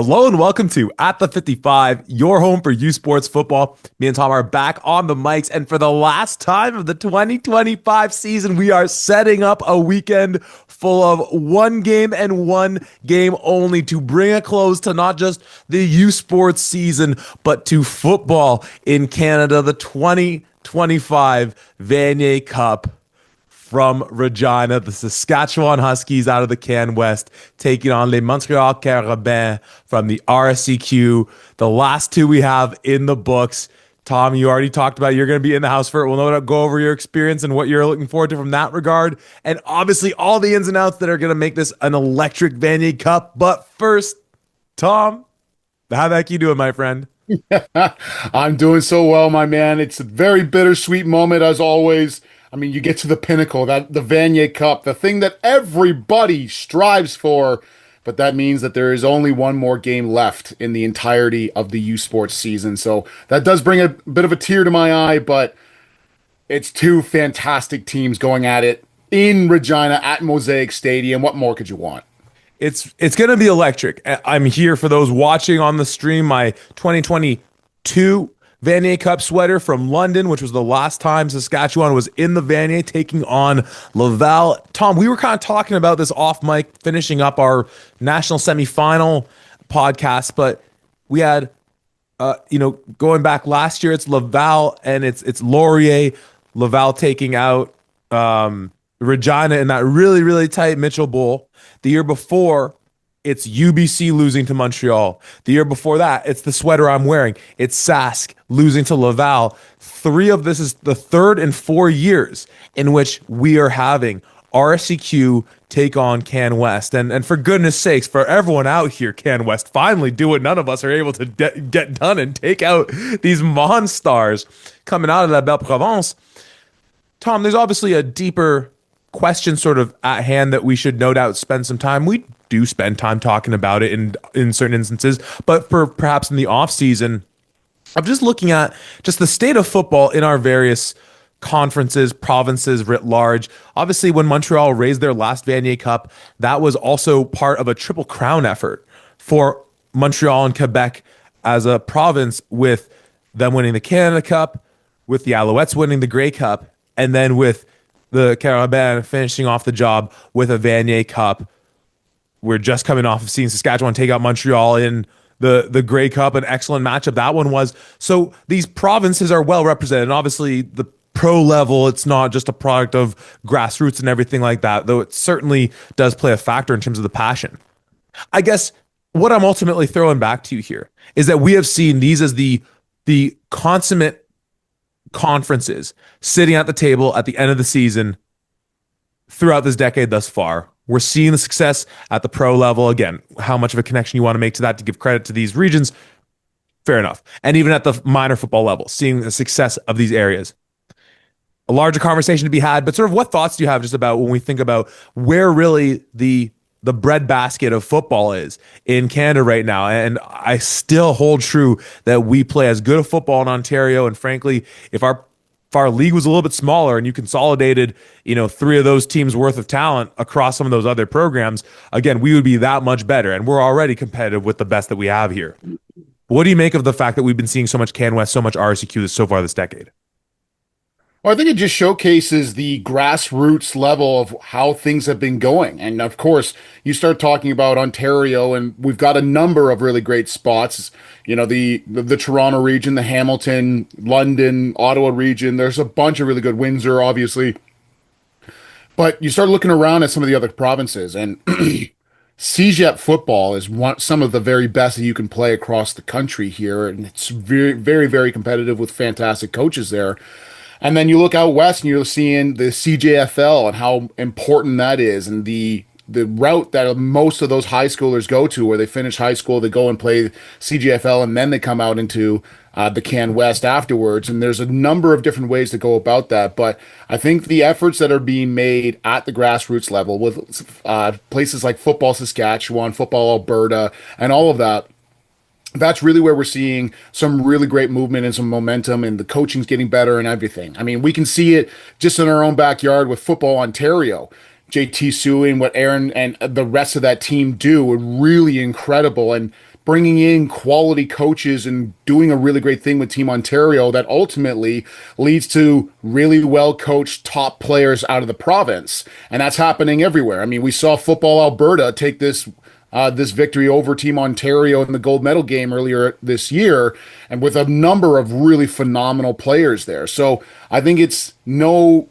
Hello and welcome to At the 55, your home for U Sports football. Me and Tom are back on the mics, and for the last time of the 2025 season, we are setting up a weekend full of one game and one game only to bring a close to not just the U Sports season, but to football in Canada, the 2025 Vanier Cup from Regina, the Saskatchewan Huskies out of the Can West, taking on Les Montreal Carabins from the RSCQ. The last two we have in the books. Tom, you already talked about it. You're going to be in the house for it. We'll no doubt go over your experience and what you're looking forward to from that regard. And obviously all the ins and outs that are going to make this an electric Vanier Cup. But first, Tom, how the heck you doing, my friend? I'm doing so well, my man. It's a very bittersweet moment as always. I mean, you get to the pinnacle, that the Vanier Cup, the thing that everybody strives for, but that means that there is only one more game left in the entirety of the U Sports season. So that does bring a bit of a tear to my eye, but it's two fantastic teams going at it in Regina at Mosaic Stadium. What more could you want? It's going to be electric. I'm here for those watching on the stream. My 2022 Vanier Cup sweater from London, which was the last time Saskatchewan was in the Vanier taking on Laval. Tom, we were kind of talking about this off mic, finishing up our national semifinal podcast, but we had, going back last year, it's Laval and it's Laurier. Laval taking out Regina in that really, really tight Mitchell Bowl. The year before, it's UBC losing to Montreal. The year before that, it's the sweater I'm wearing. It's Sask losing to Laval. Three of this is the third in 4 years in which we are having RSCQ take on Can West. And for goodness sakes, for everyone out here, Can West, finally do what none of us are able to get done and take out these monsters coming out of la Belle Province. Tom, there's obviously a deeper question sort of at hand that we should no doubt spend some time. We do spend time talking about it in certain instances, but for perhaps in the off season, I'm just looking at just the state of football in our various conferences, provinces writ large. Obviously, when Montreal raised their last Vanier Cup, that was also part of a Triple Crown effort for Montreal and Quebec as a province, with them winning the Canada Cup, with the Alouettes winning the Grey Cup, and then with the Carabins finishing off the job with a Vanier Cup. We're just coming off of seeing Saskatchewan take out Montreal in the Grey Cup, an excellent matchup that one was. So these provinces are well represented. And obviously, the pro level, it's not just a product of grassroots and everything like that, though it certainly does play a factor in terms of the passion. I guess what I'm ultimately throwing back to you here is that we have seen these as the consummate conferences sitting at the table at the end of the season throughout this decade thus far. We're seeing the success at the pro level. Again, how much of a connection you want to make to that to give credit to these regions, fair enough. And even at the minor football level, seeing the success of these areas. A larger conversation to be had, but sort of what thoughts do you have just about when we think about where really the breadbasket of football is in Canada right now? And I still hold true that we play as good a football in Ontario. And frankly, if our league was a little bit smaller and you consolidated, three of those teams worth of talent across some of those other programs, again, we would be that much better. And we're already competitive with the best that we have here. What do you make of the fact that we've been seeing so much Can West, so much RSCQ so far this decade? Well, I think it just showcases the grassroots level of how things have been going. And of course, you start talking about Ontario, and we've got a number of really great spots. The Toronto region, the Hamilton, London, Ottawa region. There's a bunch of really good. Windsor, obviously. But you start looking around at some of the other provinces, and CEGEP football is some of the very best that you can play across the country here. And it's very, very, very competitive with fantastic coaches there. And then you look out west and you're seeing the CJFL and how important that is, and the route that most of those high schoolers go to, where they finish high school, they go and play CJFL, and then they come out into the Can West afterwards. And there's a number of different ways to go about that. But I think the efforts that are being made at the grassroots level with places like Football Saskatchewan, Football Alberta, and all of that, that's really where we're seeing some really great movement and some momentum, and the coaching's getting better and everything. I mean, we can see it just in our own backyard with Football Ontario. JT Suey and what Aaron and the rest of that team do are really incredible. And bringing in quality coaches and doing a really great thing with Team Ontario that ultimately leads to really well coached top players out of the province. And that's happening everywhere. I mean, we saw Football Alberta take this victory over Team Ontario in the gold medal game earlier this year, and with a number of really phenomenal players there. So I think it's no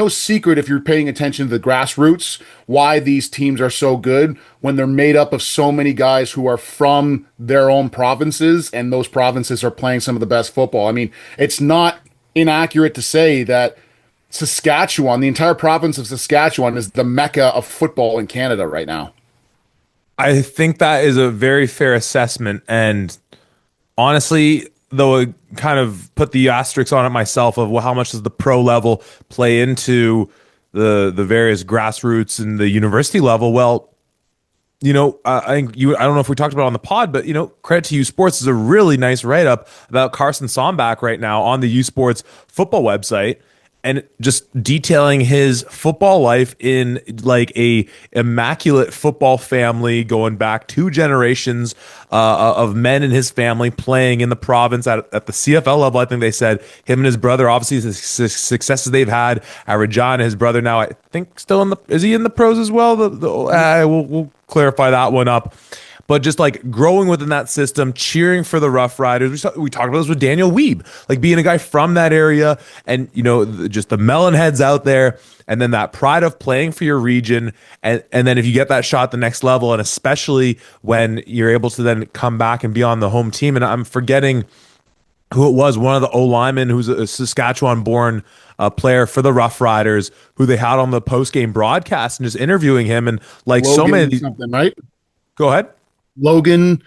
secret, if you're paying attention to the grassroots, why these teams are so good when they're made up of so many guys who are from their own provinces, and those provinces are playing some of the best football. I mean, it's not inaccurate to say that Saskatchewan, the entire province of Saskatchewan, is the mecca of football in Canada right now. I think that is a very fair assessment. And honestly, though, I kind of put the asterisks on it myself of, well, how much does the pro level play into the various grassroots and the university level? Well, I think I don't know if we talked about it on the pod, but credit to U Sports is a really nice write up about Carson Sombach right now on the U Sports football website, and just detailing his football life in like a immaculate football family going back 2 generations of men in his family playing in the province at the CFL level. I think they said him and his brother, obviously the successes they've had at Regina. His brother now, I think, still is he in the pros as well? We'll clarify that one up. But just like growing within that system, cheering for the Rough Riders. We talked about this with Daniel Weeb, like being a guy from that area, and just the melon heads out there, and then that pride of playing for your region, and then if you get that shot at the next level, and especially when you're able to then come back and be on the home team. And I'm forgetting who it was, one of the O linemen who's a Saskatchewan-born player for the Rough Riders, who they had on the post-game broadcast and just interviewing him, and like Logan so many of these. Something, right? Go ahead. Logan.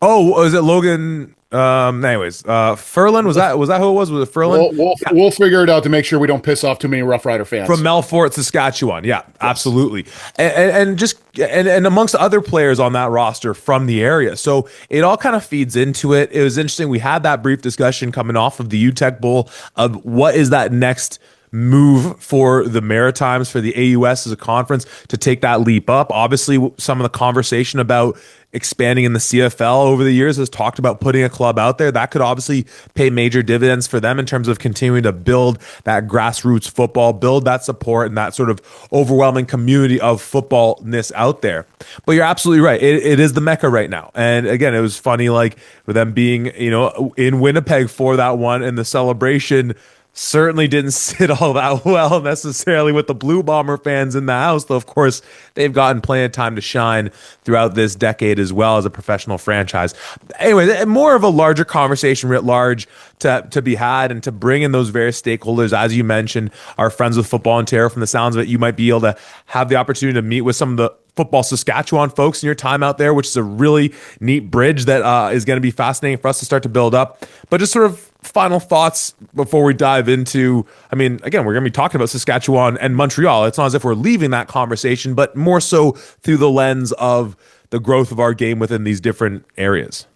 Oh, was it Logan? Anyways, Furlan, was that who it was? Was it Furlan? We'll figure it out to make sure we don't piss off too many Rough Rider fans. From Melfort, Saskatchewan. Yeah, yes. Absolutely. And amongst other players on that roster from the area. So it all kind of feeds into it. It was interesting. We had that brief discussion coming off of the UTech Bowl of what is that next move for the Maritimes, for the AUS as a conference to take that leap up. Obviously, some of the conversation about expanding in the CFL over the years has talked about putting a club out there. That could obviously pay major dividends for them in terms of continuing to build that grassroots football, build that support and that sort of overwhelming community of footballness out there. But you're absolutely right. It is the mecca right now. And again, it was funny, like with them being, in Winnipeg for that one, and the celebration certainly didn't sit all that well necessarily with the Blue Bomber fans in the house, though of course they've gotten plenty of time to shine throughout this decade as well as a professional franchise. Anyway, more of a larger conversation writ large to be had, and to bring in those various stakeholders. As you mentioned, our friends with Football Ontario, from the sounds of it, you might be able to have the opportunity to meet with some of the Football Saskatchewan folks in your time out there, which is a really neat bridge that is going to be fascinating for us to start to build up. But just sort of final thoughts before we dive into, I mean, again, we're going to be talking about Saskatchewan and Montreal. It's not as if we're leaving that conversation, but more so through the lens of the growth of our game within these different areas.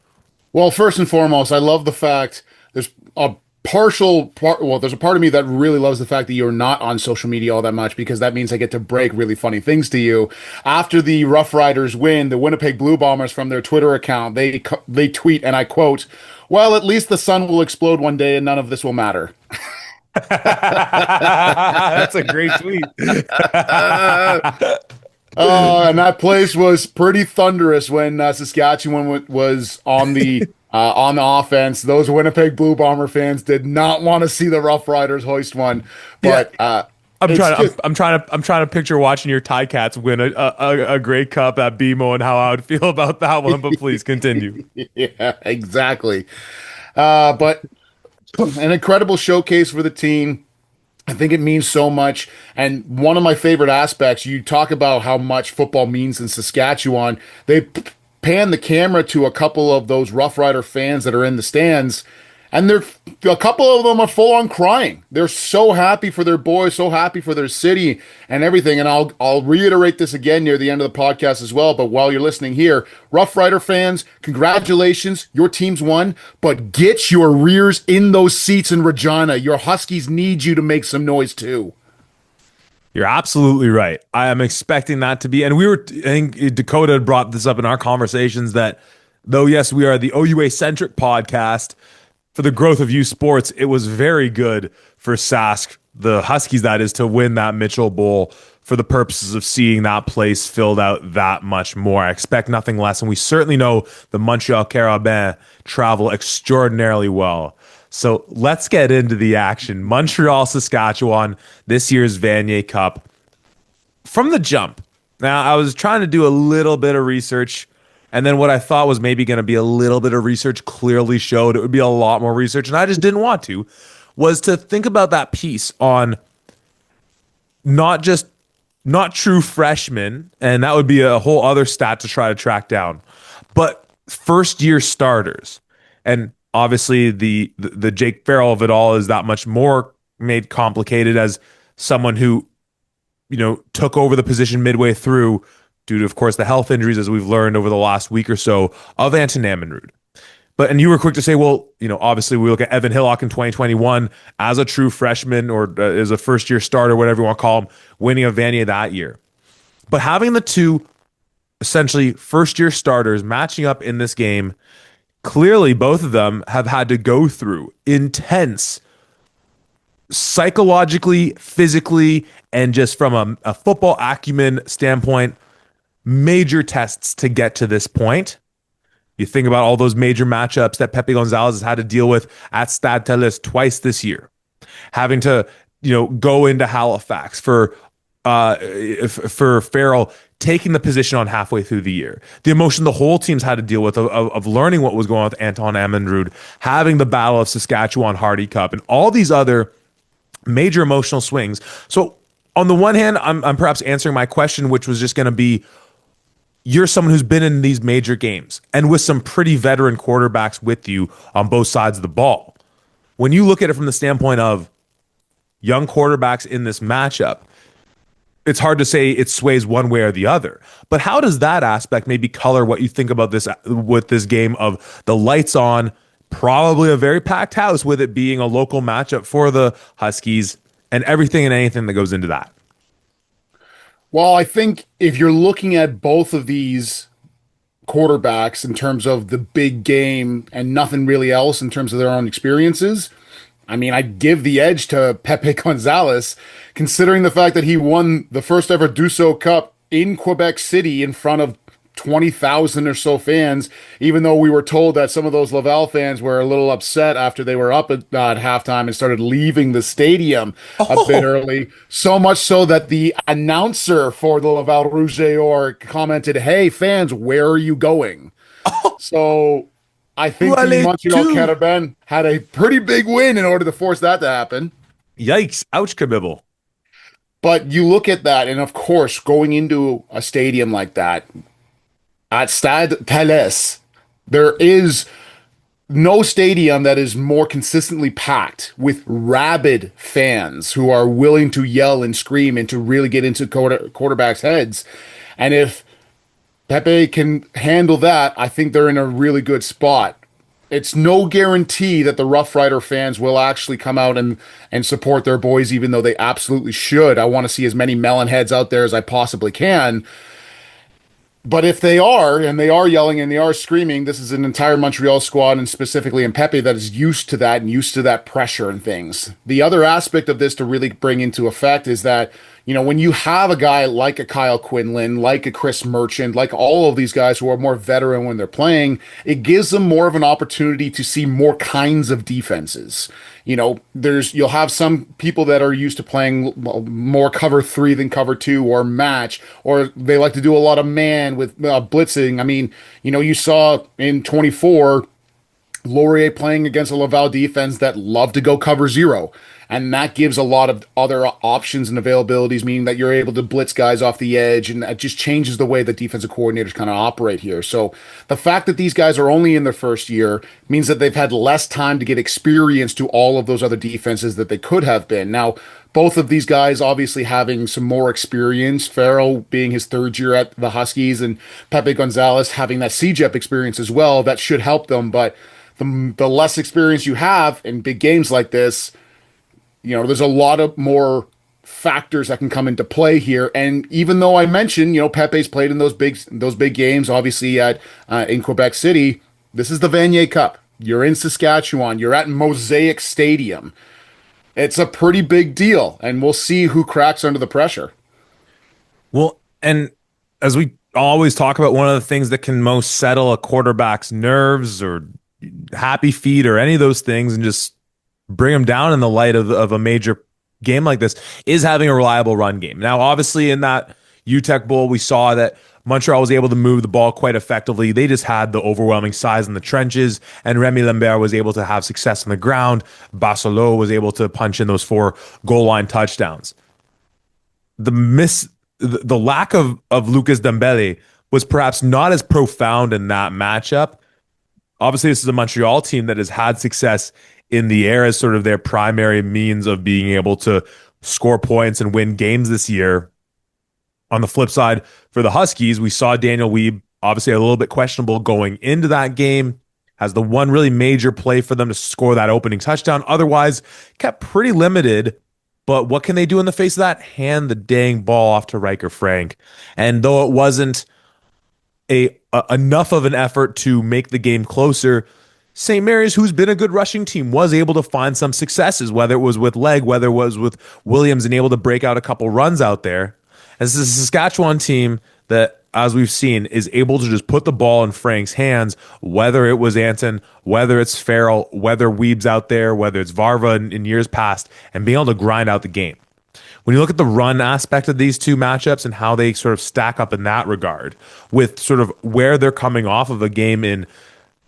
Well, first and foremost, I love the fact there's a there's a part of me that really loves the fact that you're not on social media all that much, because that means I get to break really funny things to you. After the Rough Riders win, the Winnipeg Blue Bombers, from their Twitter account, they tweet, and I quote, "Well, at least the sun will explode one day and none of this will matter." That's a great tweet. And that place was pretty thunderous when Saskatchewan was on the offense. Those Winnipeg Blue Bomber fans did not want to see the Rough Riders hoist one. But I'm trying to picture watching your Ticats win a Grey Cup at BMO and how I would feel about that one. But please continue. Yeah, exactly. But an incredible showcase for the team. I think it means so much. And one of my favorite aspects, you talk about how much football means in Saskatchewan. They pan the camera to a couple of those Rough Rider fans that are in the stands, and a couple of them are full on crying. They're so happy for their boys, so happy for their city and everything. And I'll reiterate this again near the end of the podcast as well. But while you're listening here, Rough Rider fans, congratulations, your team's won. But get your rears in those seats in Regina. Your Huskies need you to make some noise too. You're absolutely right. I am expecting that to be, and I think Dakota had brought this up in our conversations, that Though, yes, we are the OUA centric podcast for the growth of U Sports. It was very good for Sask, the Huskies, that is, to win that Mitchell Bowl for the purposes of seeing that place filled out that much more. I expect nothing less. And we certainly know the Montreal Carabins travel extraordinarily well. So let's get into the action. Montreal, Saskatchewan, this year's Vanier Cup. From the jump. Now, I was trying to do a little bit of research, and then what I thought was maybe going to be a little bit of research clearly showed it would be a lot more research, and I just didn't want to, was to think about that piece on not true freshmen, and that would be a whole other stat to try to track down, but first year starters. And obviously the Jake Farrell of it all is that much more made complicated as someone who took over the position midway through due to, of course, the health injuries, as we've learned over the last week or so, of Anton Ammanrud. And you were quick to say, well, obviously we look at Evan Hillock in 2021 as a true freshman or as a first-year starter, whatever you want to call him, winning a Vanier that year. But having the two essentially first-year starters matching up in this game, clearly both of them have had to go through intense psychologically, physically, and just from a football acumen standpoint, major tests to get to this point. You think about all those major matchups that Pepe Gonzalez has had to deal with at Stade Telus twice this year, having to go into Halifax for Farrell taking the position on halfway through the year, the emotion the whole team's had to deal with of learning what was going on with Anton Ammanrud, having the Battle of Saskatchewan Hardy Cup, and all these other major emotional swings. So on the one hand, I'm perhaps answering my question, which was just going to be, you're someone who's been in these major games and with some pretty veteran quarterbacks with you on both sides of the ball. When you look at it from the standpoint of young quarterbacks in this matchup, it's hard to say it sways one way or the other. But how does that aspect maybe color what you think about this with this game of the lights on, probably a very packed house with it being a local matchup for the Huskies and everything and anything that goes into that? Well, I think if you're looking at both of these quarterbacks in terms of the big game and nothing really else in terms of their own experiences, I mean, I'd give the edge to Pepe Gonzalez, considering the fact that he won the first ever Duso Cup in Quebec City in front of 20,000 or so fans, even though we were told that some of those Laval fans were a little upset after they were up at halftime and started leaving the stadium a bit early. So much so that the announcer for the Laval Rouge et Or commented, "Hey, fans, where are you going?" So I think the Montreal Carabins had a pretty big win in order to force that to happen. Yikes. Ouch, kabibble. But you look at that, and of course, going into a stadium like that, at Stade Telus, there is no stadium that is more consistently packed with rabid fans who are willing to yell and scream and to really get into quarterbacks' heads. And if Pepe can handle that, I think they're in a really good spot. It's no guarantee that the Rough Rider fans will actually come out and support their boys, even though they absolutely should. I want to see as many melon heads out there as I possibly can. But if they are, and they are yelling and they are screaming, this is an entire Montreal squad, and specifically in Pepe, that is used to that and used to that pressure and things. The other aspect of this to really bring into effect is that, when you have a guy like a Kyle Quinlan, like a Chris Merchant, like all of these guys who are more veteran when they're playing, it gives them more of an opportunity to see more kinds of defenses. You'll have some people that are used to playing more cover 3 than cover 2 or match, or they like to do a lot of man with blitzing. I mean, you saw in 24 Laurier playing against a Laval defense that loved to go cover 0. And that gives a lot of other options and availabilities, meaning that you're able to blitz guys off the edge, and it just changes the way that defensive coordinators kind of operate here. So the fact that these guys are only in their first year means that they've had less time to get experience to all of those other defenses that they could have been. Now, both of these guys obviously having some more experience, Farrell being his third year at the Huskies and Pepe Gonzalez having that CJEP experience as well, that should help them. But the less experience you have in big games like this, there's a lot of more factors that can come into play here. And even though I mentioned, Pepe's played in those big games, obviously at in Quebec City, this is the Vanier Cup. You're in Saskatchewan. You're at Mosaic Stadium. It's a pretty big deal, and we'll see who cracks under the pressure. Well, and as we always talk about, one of the things that can most settle a quarterback's nerves or happy feet or any of those things and just bring them down in the light of a major game like this is having a reliable run game. Now, obviously, in that UTEC Bowl, we saw that Montreal was able to move the ball quite effectively. They just had the overwhelming size in the trenches, and Remy Lambert was able to have success on the ground. Barcelo was able to punch in those 4 goal line touchdowns. The lack of Lucas Dembele was perhaps not as profound in that matchup. Obviously, this is a Montreal team that has had success in the air as sort of their primary means of being able to score points and win games this year. On the flip side, for the Huskies, we saw Daniel Weeb, obviously a little bit questionable going into that game, has the one really major play for them to score that opening touchdown. Otherwise, kept pretty limited. But what can they do in the face of that? Hand the dang ball off to Riker Frank. And though it wasn't enough of an effort to make the game closer, St. Mary's, who's been a good rushing team, was able to find some successes, whether it was with Legg, whether it was with Williams, and able to break out a couple runs out there. This is a Saskatchewan team that, as we've seen, is able to just put the ball in Frank's hands, whether it was Anton, whether it's Farrell, whether Weeb's out there, whether it's Varva in years past, and being able to grind out the game. When you look at the run aspect of these two matchups and how they sort of stack up in that regard, with sort of where they're coming off of a game in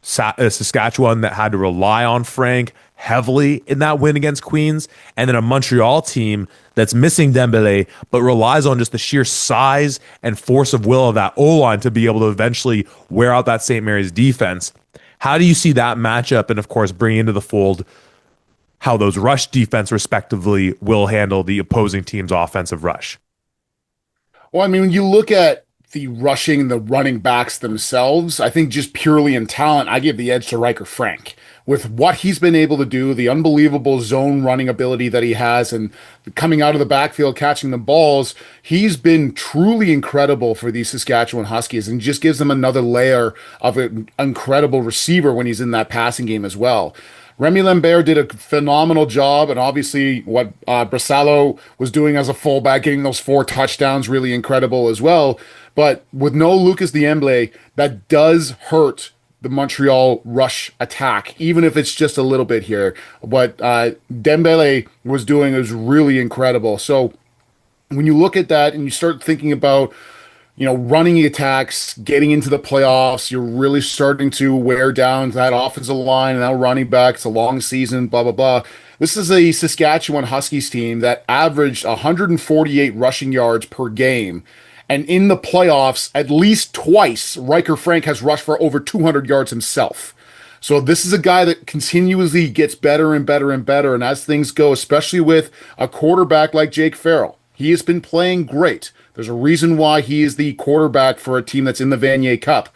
Saskatchewan that had to rely on Frank heavily in that win against Queens, and then a Montreal team that's missing Dembele but relies on just the sheer size and force of will of that O-line to be able to eventually wear out that St. Mary's defense. How do you see that matchup, and of course bring into the fold how those rush defense respectively will handle the opposing team's offensive rush? Well, I mean, when you look at the rushing, the running backs themselves, I think just purely in talent, I give the edge to Riker Frank. With what he's been able to do, the unbelievable zone running ability that he has, and coming out of the backfield, catching the balls, he's been truly incredible for these Saskatchewan Huskies and just gives them another layer of an incredible receiver when he's in that passing game as well. Remy Lambert did a phenomenal job, and obviously what Barcelo was doing as a fullback, getting those 4 touchdowns, really incredible as well. But with no Lucas Dembele, that does hurt the Montreal rush attack, even if it's just a little bit here. What Dembele was doing was really incredible. So when you look at that and you start thinking about, running attacks, getting into the playoffs, you're really starting to wear down that offensive line and that running back. It's a long season, blah, blah, blah. This is a Saskatchewan Huskies team that averaged 148 rushing yards per game. And in the playoffs, at least twice, Riker Frank has rushed for over 200 yards himself. So this is a guy that continuously gets better and better and better. And as things go, especially with a quarterback like Jake Farrell, he has been playing great. There's a reason why he is the quarterback for a team that's in the Vanier Cup.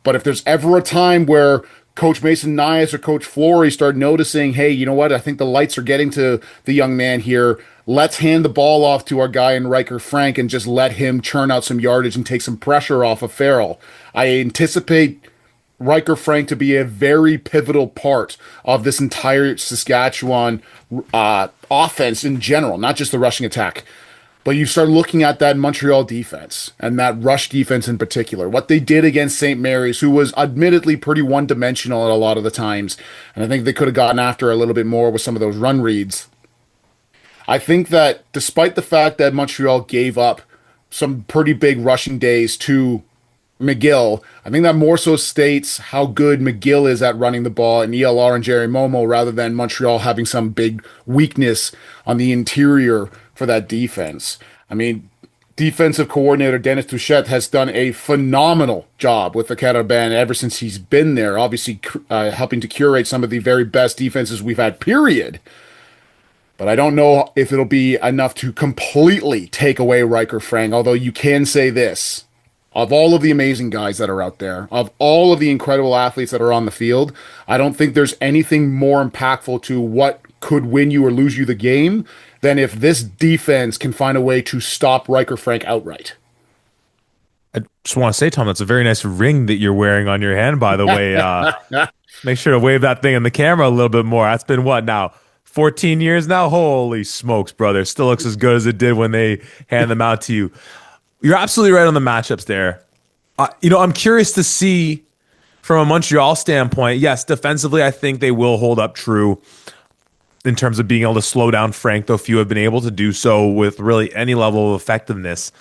But if there's ever a time where Coach Mason Nias or Coach Flory start noticing, hey, you know what? I think the lights are getting to the young man here. Let's hand the ball off to our guy in Riker Frank and just let him churn out some yardage and take some pressure off of Farrell. I anticipate Riker Frank to be a very pivotal part of this entire Saskatchewan offense in general, not just the rushing attack. But you start looking at that Montreal defense and that rush defense in particular, what they did against St. Mary's, who was admittedly pretty one-dimensional at a lot of the times. And I think they could have gotten after a little bit more with some of those run reads. I think that despite the fact that Montreal gave up some pretty big rushing days to McGill, I think that more so states how good McGill is at running the ball and ELR and Jerry Momo, rather than Montreal having some big weakness on the interior for that defense. I mean, defensive coordinator Dennis Touchette has done a phenomenal job with the Carabin ever since he's been there, obviously helping to curate some of the very best defenses we've had, period. But I don't know if it'll be enough to completely take away Riker Frank, although you can say this. Of all of the amazing guys that are out there, of all of the incredible athletes that are on the field, I don't think there's anything more impactful to what could win you or lose you the game than if this defense can find a way to stop Riker Frank outright. I just want to say, Tom, that's a very nice ring that you're wearing on your hand, by the way. Make sure to wave that thing in the camera a little bit more. That's been what now? 14 years now? Holy smokes, brother. Still looks as good as it did when they hand them out to you. You're absolutely right on the matchups there. I'm curious to see from a Montreal standpoint. Yes, defensively, I think they will hold up true in terms of being able to slow down Frank, though few have been able to do so with really any level of effectiveness.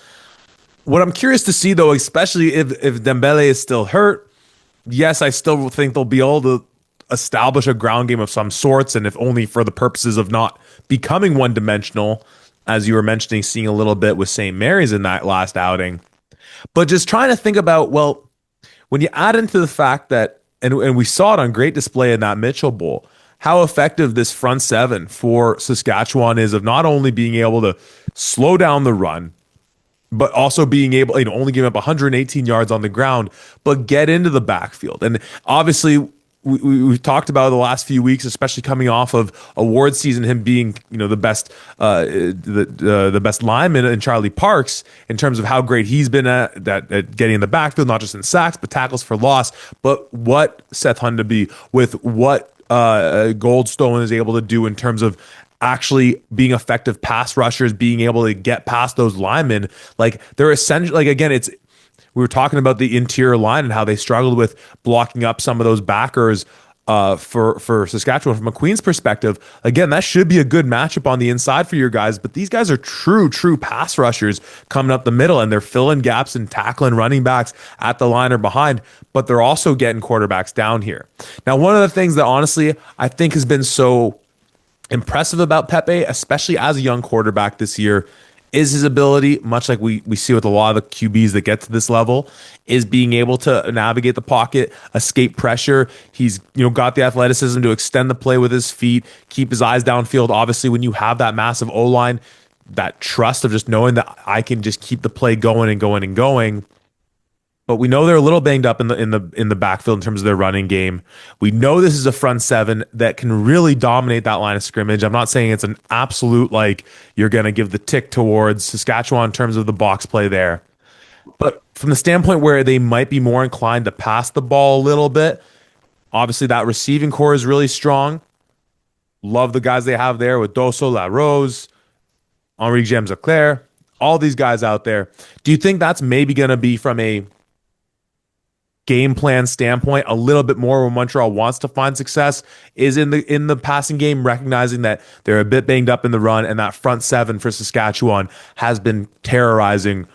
What I'm curious to see, though, especially if Dembele is still hurt, yes, I still think they'll be able to establish a ground game of some sorts, and if only for the purposes of not becoming one-dimensional, as you were mentioning, seeing a little bit with St. Mary's in that last outing. But just trying to think about, well, when you add into the fact that, and we saw it on great display in that Mitchell Bowl, how effective this front seven for Saskatchewan is of not only being able to slow down the run, but also being able, only giving up 118 yards on the ground, but get into the backfield. And obviously, we've talked about the last few weeks, especially coming off of award season, him being the best the best lineman in Charlie Parks in terms of how great he's been at getting in the backfield, not just in sacks but tackles for loss. But what Seth Hundeby with what Goldstone is able to do in terms of actually being effective pass rushers, being able to get past those linemen, like they're essentially, like, again, we were talking about the interior line and how they struggled with blocking up some of those backers for Saskatchewan. From a Queen's perspective, again, that should be a good matchup on the inside for your guys, but these guys are true pass rushers coming up the middle, and they're filling gaps and tackling running backs at the line or behind, but they're also getting quarterbacks down here. Now, one of the things that honestly I think has been so impressive about Pepe, especially as a young quarterback this year, is his ability, much like we see with a lot of the QBs that get to this level, is being able to navigate the pocket, escape pressure. He's got the athleticism to extend the play with his feet, keep his eyes downfield. Obviously, when you have that massive O-line, that trust of just knowing that I can just keep the play going and going and going. But we know they're a little banged up in the backfield in terms of their running game. We know this is a front seven that can really dominate that line of scrimmage. I'm not saying it's an absolute, like, you're going to give the tick towards Saskatchewan in terms of the box play there. But from the standpoint where they might be more inclined to pass the ball a little bit, obviously that receiving core is really strong. Love the guys they have there with Dosso, LaRose, Henri James Leclerc, all these guys out there. Do you think that's maybe going to be from a game plan standpoint a little bit more when Montreal wants to find success is in the passing game, recognizing that they're a bit banged up in the run, and that front seven for Saskatchewan has been terrorizing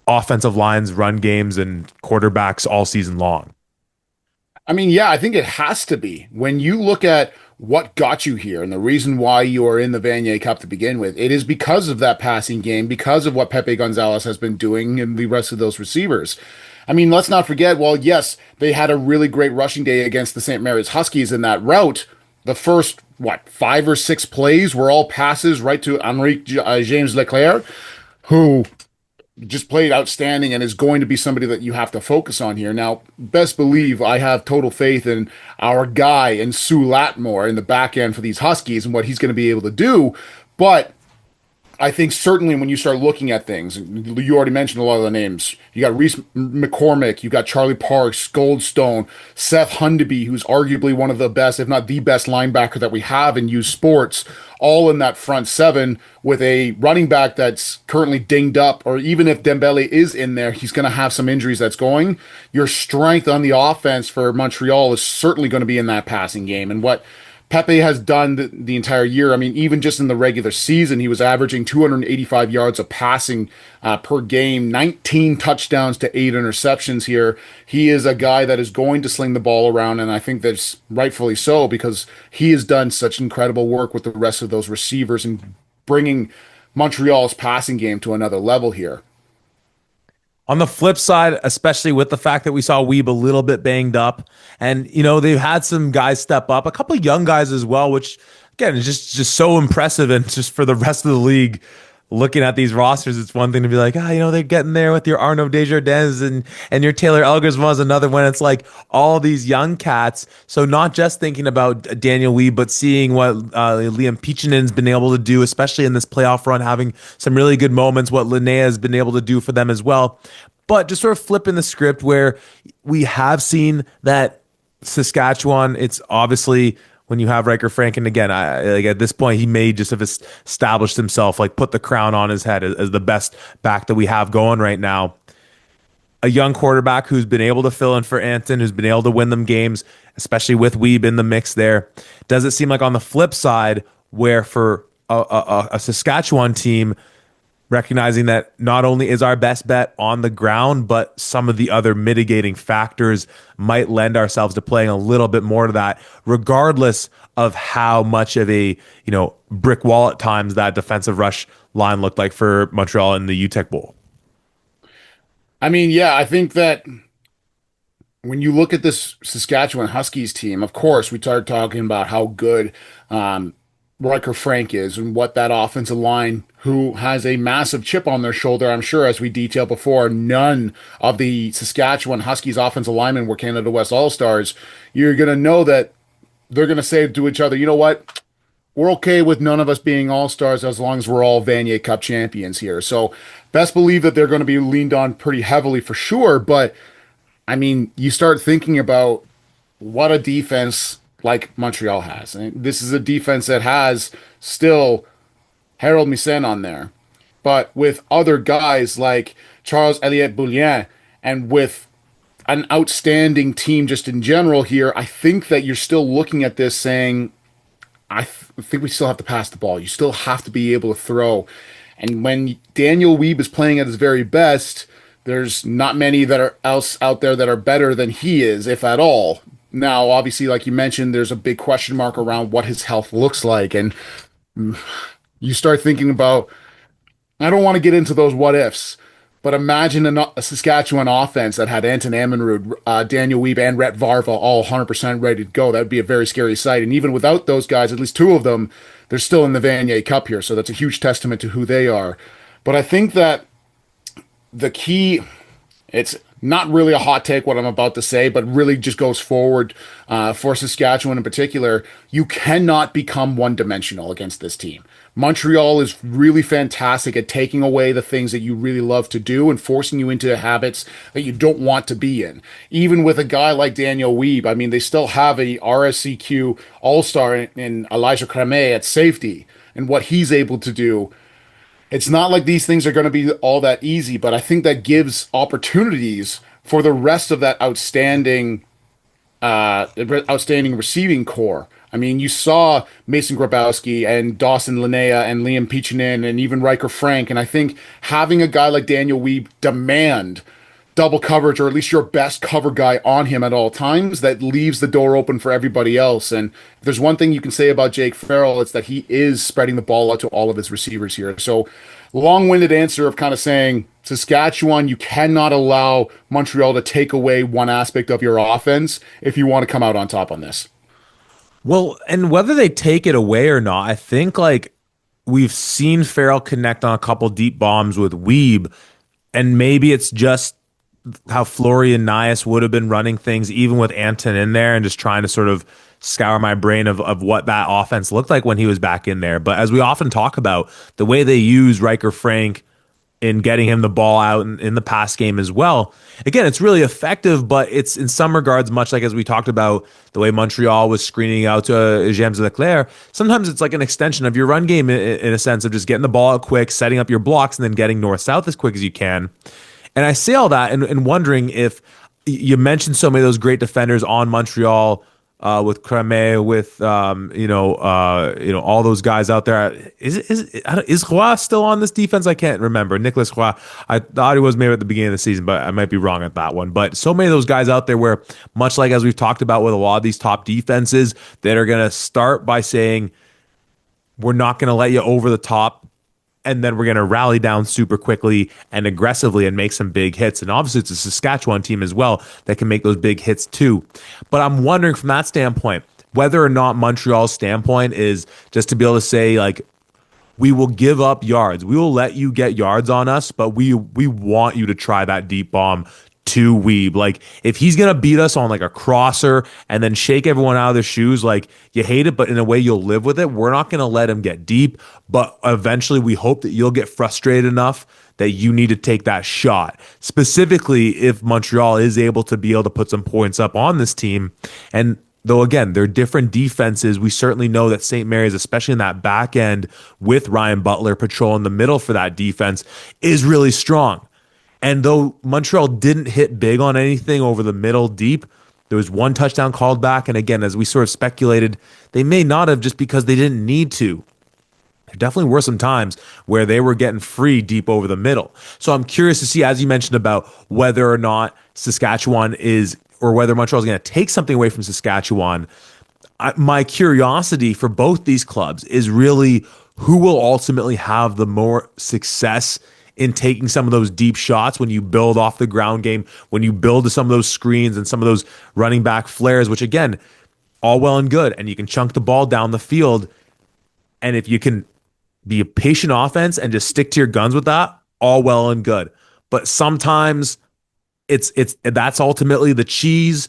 offensive lines, run games, and quarterbacks all season long? I mean, yeah, I think it has to be. When you look at what got you here and the reason why you are in the Vanier Cup to begin with, it is because of that passing game, because of what Pepe Gonzalez has been doing and the rest of those receivers. I mean, let's not forget, well, yes, they had a really great rushing day against the St. Mary's Huskies in that route. The first, 5 or 6 plays were all passes right to Henri James Leclerc, who just played outstanding and is going to be somebody that you have to focus on here. Now, best believe I have total faith in our guy and Sue Latmore in the back end for these Huskies and what he's going to be able to do. But I think certainly when you start looking at things, you already mentioned a lot of the names. You got Reese McCormick, you got Charlie Parks, Goldstone, Seth Hundeby, who's arguably one of the best, if not the best linebacker that we have in youth sports, all in that front seven with a running back that's currently dinged up, or even if Dembele is in there, he's going to have some injuries that's going. Your strength on the offense for Montreal is certainly going to be in that passing game. And what Pepe has done the entire year. I mean, even just in the regular season, he was averaging 285 yards of passing per game, 19 touchdowns to 8 interceptions here. He is a guy that is going to sling the ball around, and I think that's rightfully so because he has done such incredible work with the rest of those receivers and bringing Montreal's passing game to another level here. On the flip side, especially with the fact that we saw Weeb a little bit banged up, and they've had some guys step up, a couple of young guys as well, which again is just so impressive, and just for the rest of the league, looking at these rosters, it's one thing to be like, they're getting there with your Arnaud Desjardins and your Taylor Elgersma, another one. It's like all these young cats. So not just thinking about Daniel Lee, but seeing what Liam Peachinen's been able to do, especially in this playoff run, having some really good moments, what Linnea has been able to do for them as well. But just sort of flipping the script where we have seen that Saskatchewan, it's obviously when you have Riker Frank, and again, like at this point, he may just have established himself, like put the crown on his head as the best back that we have going right now. A young quarterback who's been able to fill in for Anton, who's been able to win them games, especially with Weeb in the mix there. Does it seem like on the flip side, where for a Saskatchewan team, recognizing that not only is our best bet on the ground, but some of the other mitigating factors might lend ourselves to playing a little bit more to that, regardless of how much of a brick wall at times that defensive rush line looked like for Montreal in the UTEC Bowl. I mean, yeah, I think that when you look at this Saskatchewan Huskies team, of course, we started talking about how good Riker Frank is and what that offensive line, who has a massive chip on their shoulder. I'm sure, as we detailed before, none of the Saskatchewan Huskies offensive linemen were Canada West All-Stars. You're going to know that they're going to say to each other, you know what? We're okay with none of us being All-Stars as long as we're all Vanier Cup champions here. So best believe that they're going to be leaned on pretty heavily for sure. But, I mean, you start thinking about what a defense like Montreal has. And this is a defense that has still Harold Misen on there. But with other guys like Charles Elliott Boulian and with an outstanding team just in general here, I think that you're still looking at this saying, I think we still have to pass the ball. You still have to be able to throw. And when Daniel Weeb is playing at his very best, there's not many that are else out there that are better than he is, if at all. Now, obviously, like you mentioned, there's a big question mark around what his health looks like. And you start thinking about, I don't want to get into those what ifs, but imagine a Saskatchewan offense that had Anton Ammonrood, Daniel Weeb, and Rhett Varva all 100% ready to go. That would be a very scary sight. And even without those guys, at least two of them, they're still in the Vanier Cup here. So that's a huge testament to who they are. But I think that the key, it's not really a hot take what I'm about to say, but really just goes forward for Saskatchewan in particular. You cannot become one-dimensional against this team. Montreal is really fantastic at taking away the things that you really love to do and forcing you into habits that you don't want to be in. Even with a guy like Daniel Weeb, I mean, they still have a RSCQ all-star in Elijah Crame at safety, and what he's able to do. It's not like these things are going to be all that easy, but I think that gives opportunities for the rest of that outstanding receiving core. I mean, you saw Mason Grabowski and Dawson Linnea and Liam Peachinen and even Riker Frank, and I think having a guy like Daniel Weeb demand double coverage, or at least your best cover guy on him at all times, that leaves the door open for everybody else. And if there's one thing you can say about Jake Farrell, it's that he is spreading the ball out to all of his receivers here. So long-winded answer of kind of saying, Saskatchewan, you cannot allow Montreal to take away one aspect of your offense if you want to come out on top on this. Well, and whether they take it away or not, I think like we've seen Farrell connect on a couple deep bombs with Weeb, and maybe it's just how Florian Nias would have been running things even with Anton in there, and just trying to sort of scour my brain of what that offense looked like when he was back in there. But as we often talk about, the way they use Riker Frank in getting him the ball out in the pass game as well, again, it's really effective, but it's in some regards much like as we talked about the way Montreal was screening out to James Leclerc. Sometimes it's like an extension of your run game in a sense of just getting the ball out quick, setting up your blocks, and then getting north-south as quick as you can. And I say all that and wondering if you mentioned so many of those great defenders on Montreal with Crame, with all those guys out there. Is Roy still on this defense? I can't remember. Nicholas Roy. I thought he was maybe at the beginning of the season, but I might be wrong at that one. But so many of those guys out there where, much like as we've talked about with a lot of these top defenses, that are going to start by saying, we're not going to let you over the top, and then we're going to rally down super quickly and aggressively and make some big hits. And obviously it's a Saskatchewan team as well that can make those big hits too. But I'm wondering from that standpoint, whether or not Montreal's standpoint is just to be able to say, like, we will give up yards. We will let you get yards on us, but we want you to try that deep bomb to Weeb. Like, if he's gonna beat us on like a crosser and then shake everyone out of their shoes, like, you hate it, but in a way you'll live with it. We're not gonna let him get deep, but eventually we hope that you'll get frustrated enough that you need to take that shot. Specifically, if Montreal is able to be able to put some points up on this team. And though, again, they're different defenses, we certainly know that St. Mary's, especially in that back end with Ryan Butler patrolling the middle for that defense, is really strong. And though Montreal didn't hit big on anything over the middle deep, there was one touchdown called back. And again, as we sort of speculated, they may not have, just because they didn't need to. There definitely were some times where they were getting free deep over the middle. So I'm curious to see, as you mentioned, about whether or not Saskatchewan is, or whether Montreal is going to take something away from Saskatchewan. My curiosity for both these clubs is really who will ultimately have the more success in taking some of those deep shots when you build off the ground game, when you build to some of those screens and some of those running back flares, which, again, all well and good. And you can chunk the ball down the field. And if you can be a patient offense and just stick to your guns with that, all well and good. But sometimes it's that's ultimately the cheese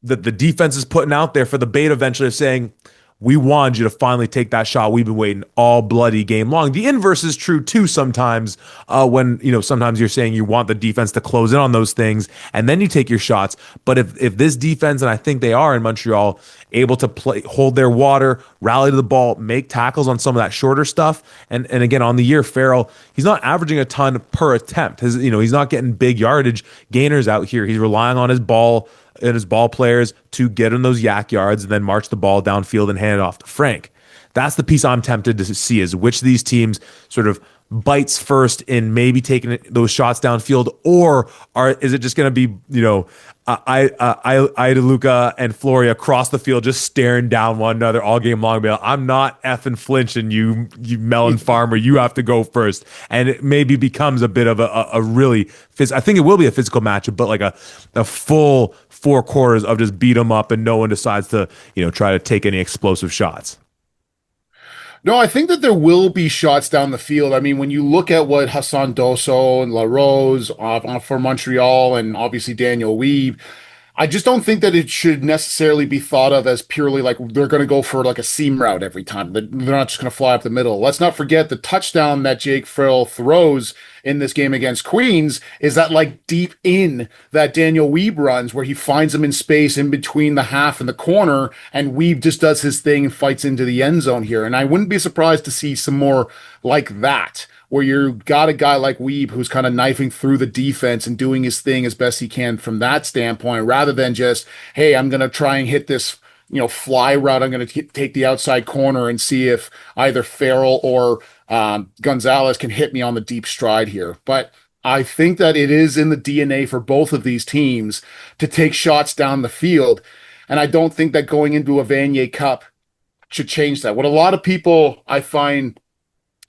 that the defense is putting out there for the bait eventually of saying, we wanted you to finally take that shot. We've been waiting all bloody game long. The inverse is true too sometimes, when, sometimes you're saying you want the defense to close in on those things and then you take your shots. But if this defense, and I think they are in Montreal, able to hold their water, rally to the ball, make tackles on some of that shorter stuff. And again, on the year, Farrell, he's not averaging a ton per attempt. He's not getting big yardage gainers out here. He's relying on his ball and his ball players to get him those yak yards and then march the ball downfield and hand it off to Frank. That's the piece I'm tempted to see, is which of these teams sort of bites first in maybe taking those shots downfield, or is it just going to be, Luca and Floria across the field just staring down one another all game long? I'm not effing flinching, you melon farmer. You have to go first, and it maybe becomes a bit of a really. I think it will be a physical matchup, but like a full 4 quarters of just beat them up, and no one decides to try to take any explosive shots. No, I think that there will be shots down the field. I mean, when you look at what Hassan Dosso and LaRose for Montreal, and obviously Daniel Weeb, I just don't think that it should necessarily be thought of as purely like they're going to go for like a seam route every time. They're not just going to fly up the middle. Let's not forget the touchdown that Jake Frill throws in this game against Queens is that like deep in that Daniel Weeb runs, where he finds him in space in between the half and the corner, and Weeb just does his thing and fights into the end zone here. And I wouldn't be surprised to see some more like that, where you've got a guy like Weeb who's kind of knifing through the defense and doing his thing as best he can from that standpoint, rather than just, hey, I'm going to try and hit this, fly route. I'm going to take the outside corner and see if either Farrell or Gonzalez can hit me on the deep stride here. But I think that it is in the DNA for both of these teams to take shots down the field. And I don't think that going into a Vanier Cup should change that. What a lot of people, I find,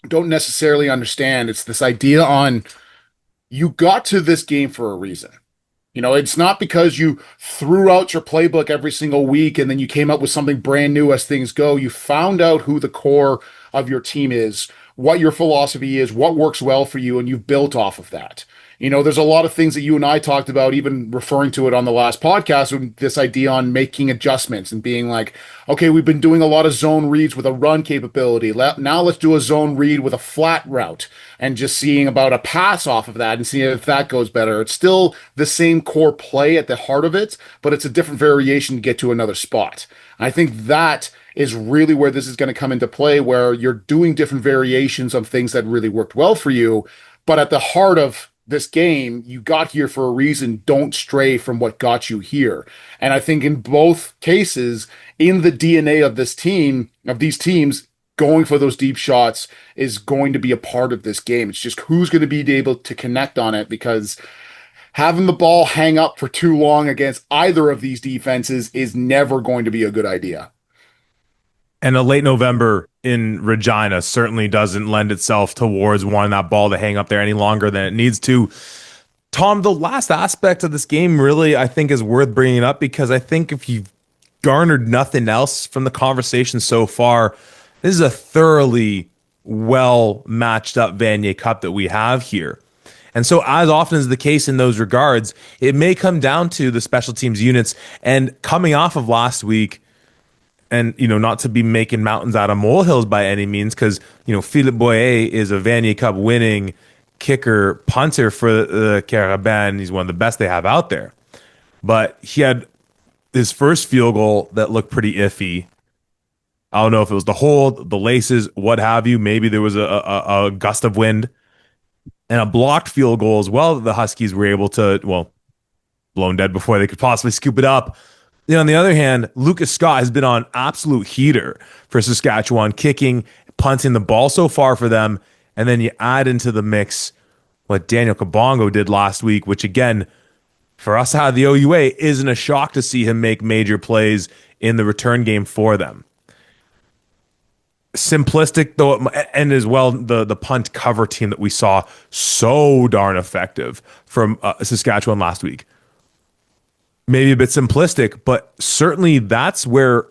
don't necessarily understand, it's this idea on, you got to this game for a reason. It's not because you threw out your playbook every single week and then you came up with something brand new as things go. You found out who the core of your team is, what your philosophy is, what works well for you, and you've built off of that. There's a lot of things that you and I talked about, even referring to it on the last podcast, with this idea on making adjustments and being like, okay, we've been doing a lot of zone reads with a run capability. Now let's do a zone read with a flat route and just seeing about a pass off of that and seeing if that goes better. It's still the same core play at the heart of it, but it's a different variation to get to another spot. I think that is really where this is going to come into play, where you're doing different variations of things that really worked well for you, but at the heart of this game, you got here for a reason. Don't stray from what got you here. And I think in both cases, in the DNA of this team, of these teams, going for those deep shots is going to be a part of this game. It's just who's going to be able to connect on it, because having the ball hang up for too long against either of these defenses is never going to be a good idea. And a late November in Regina certainly doesn't lend itself towards wanting that ball to hang up there any longer than it needs to. Tom, the last aspect of this game really, I think, is worth bringing up, because I think if you've garnered nothing else from the conversation so far, this is a thoroughly well matched up Vanier Cup that we have here. And so, as often is the case in those regards, it may come down to the special teams units. And coming off of last week, and not to be making mountains out of molehills by any means, because Philippe Boyer is a Vanier Cup winning kicker punter for the Carabin. He's one of the best they have out there. But he had his first field goal that looked pretty iffy. I don't know if it was the hold, the laces, what have you. Maybe there was a gust of wind and a blocked field goal as well that the Huskies were able to, well, blown dead before they could possibly scoop it up. On the other hand, Lucas Scott has been on absolute heater for Saskatchewan, kicking, punting the ball so far for them. And then you add into the mix what Daniel Kabongo did last week, which again, for us out of the OUA, isn't a shock to see him make major plays in the return game for them. Simplistic though, and as well the punt cover team that we saw so darn effective from Saskatchewan last week. Maybe a bit simplistic, but certainly that's where,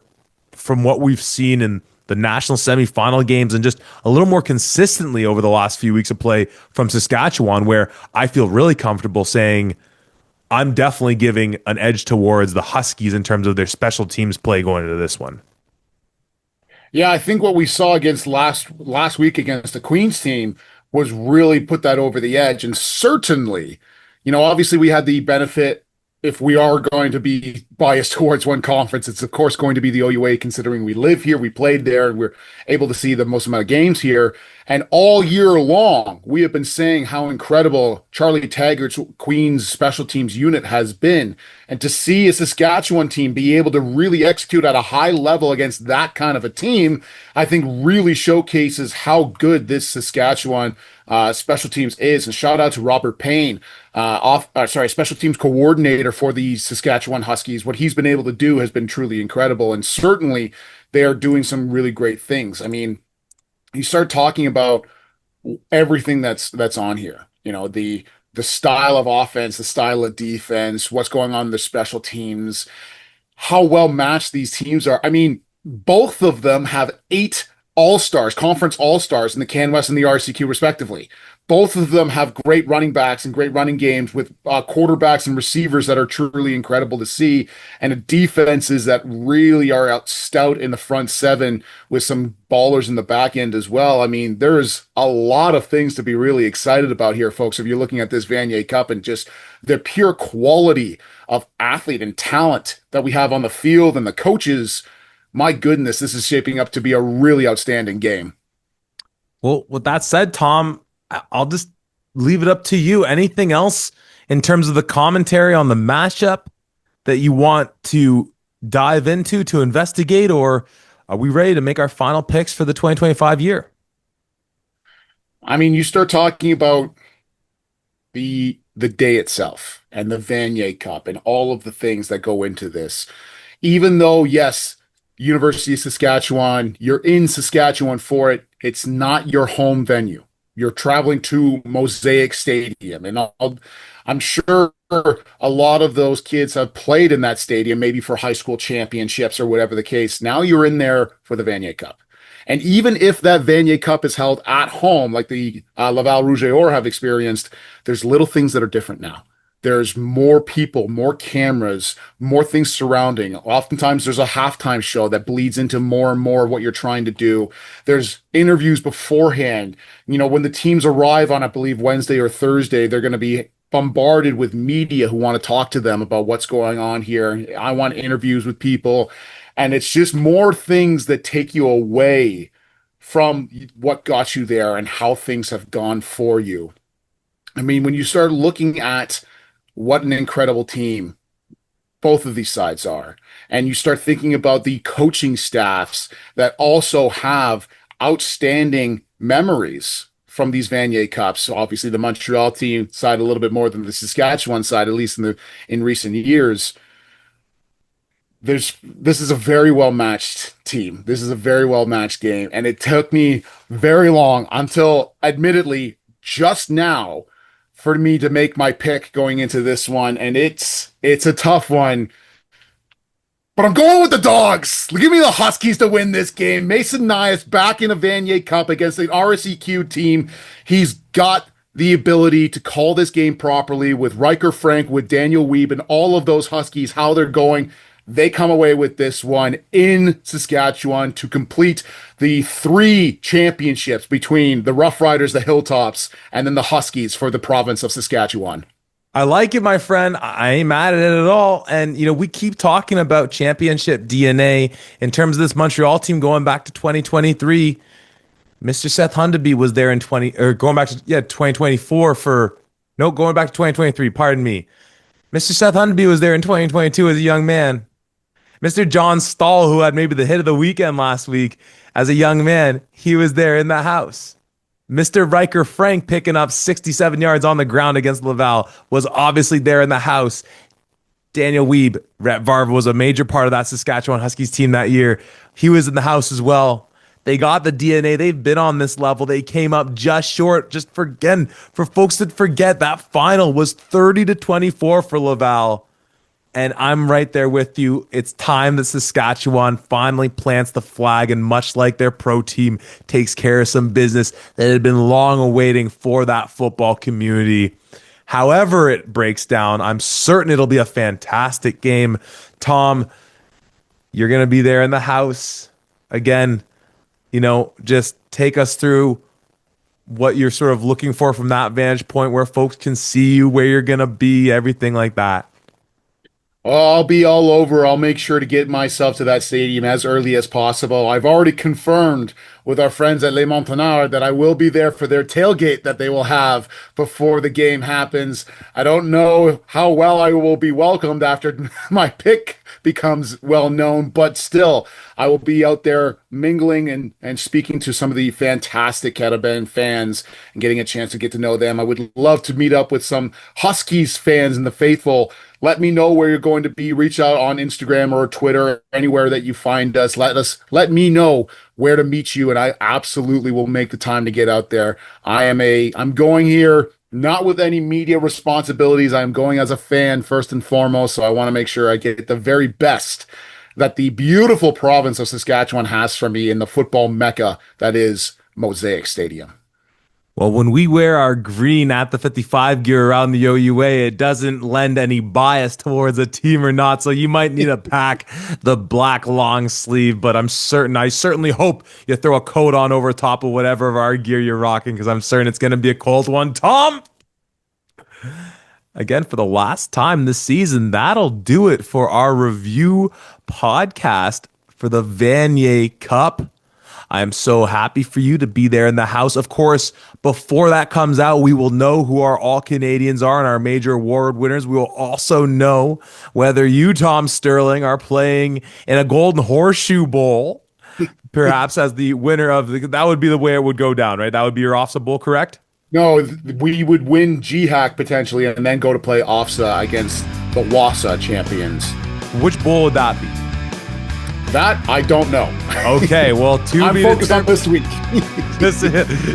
from what we've seen in the national semifinal games and just a little more consistently over the last few weeks of play from Saskatchewan, where I feel really comfortable saying I'm definitely giving an edge towards the Huskies in terms of their special teams play going into this one. Yeah, I think what we saw against last week against the Queens team was really put that over the edge. And certainly, obviously we had the benefit, if we are going to be biased towards one conference, it's of course going to be the OUA, considering we live here, we played there, and we're able to see the most amount of games here. And all year long, we have been saying how incredible Charlie Taggart's Queens special teams unit has been. And to see a Saskatchewan team be able to really execute at a high level against that kind of a team, I think really showcases how good this Saskatchewan special teams is. And shout out to Robert Payne, special teams coordinator for the Saskatchewan Huskies. What he's been able to do has been truly incredible. And certainly they are doing some really great things. I mean, you start talking about everything that's on here. The style of offense, the style of defense, what's going on in the special teams, how well matched these teams are. I mean, both of them have 8 all-stars, conference all-stars in the CanWest and the RCQ respectively. Both of them have great running backs and great running games with quarterbacks and receivers that are truly incredible to see, and defenses that really are out stout in the front seven with some ballers in the back end as well. I mean, there's a lot of things to be really excited about here, folks, if you're looking at this Vanier Cup and just the pure quality of athlete and talent that we have on the field and the coaches. My goodness, this is shaping up to be a really outstanding game. Well, with that said, Tom, I'll just leave it up to you. Anything else in terms of the commentary on the matchup that you want to dive into to investigate, or are we ready to make our final picks for the 2025 year? I mean, you start talking about the day itself and the Vanier Cup and all of the things that go into this. Even though, yes, University of Saskatchewan, you're in Saskatchewan for it, it's not your home venue. You're traveling to Mosaic Stadium, and I'm sure a lot of those kids have played in that stadium, maybe for high school championships or whatever the case. Now you're in there for the Vanier Cup. And even if that Vanier Cup is held at home, like the Laval Rouge et Or have experienced, there's little things that are different now. There's more people, more cameras, more things surrounding. Oftentimes there's a halftime show that bleeds into more and more of what you're trying to do. There's interviews beforehand. When the teams arrive on, I believe, Wednesday or Thursday, they're going to be bombarded with media who want to talk to them about what's going on here. I want interviews with people. And it's just more things that take you away from what got you there and how things have gone for you. I mean, when you start looking at what an incredible team both of these sides are, and you start thinking about the coaching staffs that also have outstanding memories from these Vanier Cups. So obviously the Montreal team side a little bit more than the Saskatchewan side, at least in recent years. This is a very well matched team. This is a very well matched game, and it took me very long until, admittedly, just now, for me to make my pick going into this one, and it's a tough one. But I'm going with the Dogs. Give me the Huskies to win this game. Mason Nias back in a Vanier Cup against the RSEQ team. He's got the ability to call this game properly with Riker Frank, with Daniel Wiebe, and all of those Huskies, how they're going. They come away with this one in Saskatchewan to complete the 3 championships between the Rough Riders, the Hilltops, and then the Huskies for the province of Saskatchewan. I like it, my friend. I ain't mad at it at all. And, we keep talking about championship DNA in terms of this Montreal team going back to 2023. Mr. Seth Hundeby was there in 2024 going back to 2023. Pardon me. Mr. Seth Hundeby was there in 2022 as a young man. Mr. John Stahl, who had maybe the hit of the weekend last week as a young man, he was there in the house. Mr. Riker Frank picking up 67 yards on the ground against Laval was obviously there in the house. Daniel Wiebe, Rhett Varva was a major part of that Saskatchewan Huskies team that year. He was in the house as well. They got the DNA. They've been on this level. They came up just short. For folks that forget, that final was 30-24 for Laval. And I'm right there with you. It's time that Saskatchewan finally plants the flag and, much like their pro team, takes care of some business that had been long awaiting for that football community. However it breaks down, I'm certain it'll be a fantastic game. Tom, you're going to be there in the house. Again, just take us through what you're sort of looking for from that vantage point, where folks can see you, where you're going to be, everything like that. Oh, I'll be all over. I'll make sure to get myself to that stadium as early as possible. I've already confirmed with our friends at Les Montagnards that I will be there for their tailgate that they will have before the game happens. I don't know how well I will be welcomed after my pick becomes well known, but still, I will be out there mingling and speaking to some of the fantastic Catabin fans and getting a chance to get to know them. I would love to meet up with some Huskies fans and the faithful. Let me know where you're going to be. Reach out on Instagram or Twitter, anywhere that you find us. Let me know where to meet you, and I absolutely will make the time to get out there. I'm going here not with any media responsibilities. I'm going as a fan first and foremost, so I want to make sure I get the very best that the beautiful province of Saskatchewan has for me in the football mecca that is Mosaic Stadium. Well, when we wear our green at the 55 gear around the OUA, it doesn't lend any bias towards a team or not. So you might need to pack the black long sleeve, but I certainly hope you throw a coat on over top of whatever of our gear you're rocking, because I'm certain it's going to be a cold one. Tom, again, for the last time this season, that'll do it for our review podcast for the Vanier Cup. I am so happy for you to be there in the house. Of course, before that comes out, we will know who our All-Canadians are and our major award winners. We will also know whether you, Tom Sterling, are playing in a Golden Horseshoe Bowl, perhaps as the winner of that would be the way it would go down, right? That would be your OFSA Bowl, correct? No, we would win GHAC potentially and then go to play OFSA against the WASA champions. Which bowl would that be? That I don't know. Okay, well, I'm focused on this week.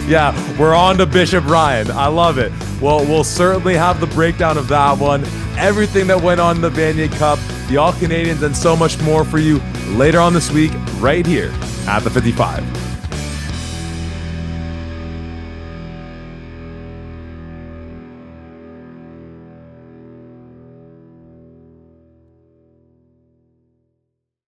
Yeah, we're on to Bishop Ryan. I love it. Well, we'll certainly have the breakdown of that one, everything that went on in the Vanier Cup, the All-Canadians, and so much more for you later on this week, right here at the 55.